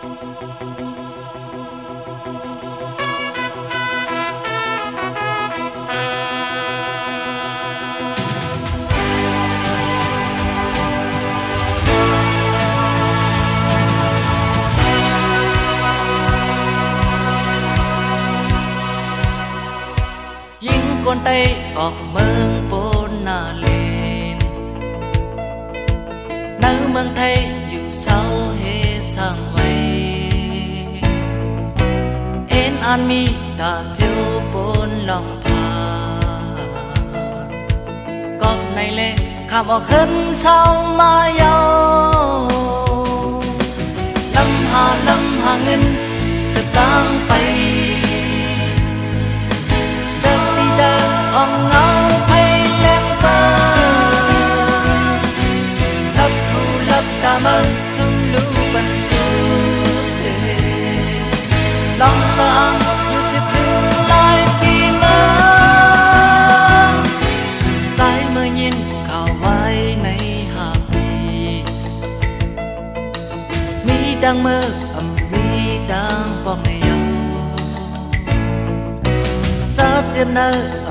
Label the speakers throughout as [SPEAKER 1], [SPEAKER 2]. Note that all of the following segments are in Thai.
[SPEAKER 1] คนไต้ออกเมืองโปนนาเลนในเมืองไทยอยู่เศร้าเฮสร้างไว้เอ็นอันมีตาเจ้าปนลองพาก็ในเล่ข้ามออกขึ้นเศร้ามาเยาลำหาเงินสตางค์ไปองเงาไปเล่นเปิดลับหูลับตามันสุนลูบันสุเสลองตาอยู่สิบลูลายปีเมื่อใจเมื่อยินข่าวไว้ในหาปีมีดังเมื่อมีดังปองในยาจับเจ็บเนื้อ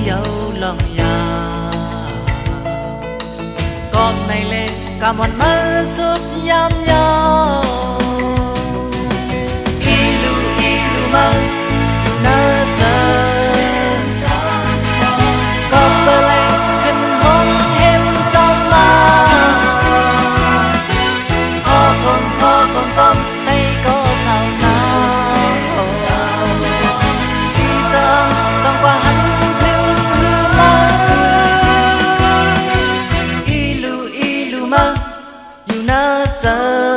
[SPEAKER 1] dấu lòng già con này lên cả một mơ suốt nhám nhau ilu mơ nơ chờ con bơ lên khinh hôn em trong ma ho con xong đây có sao sao đi trong qua hắn you know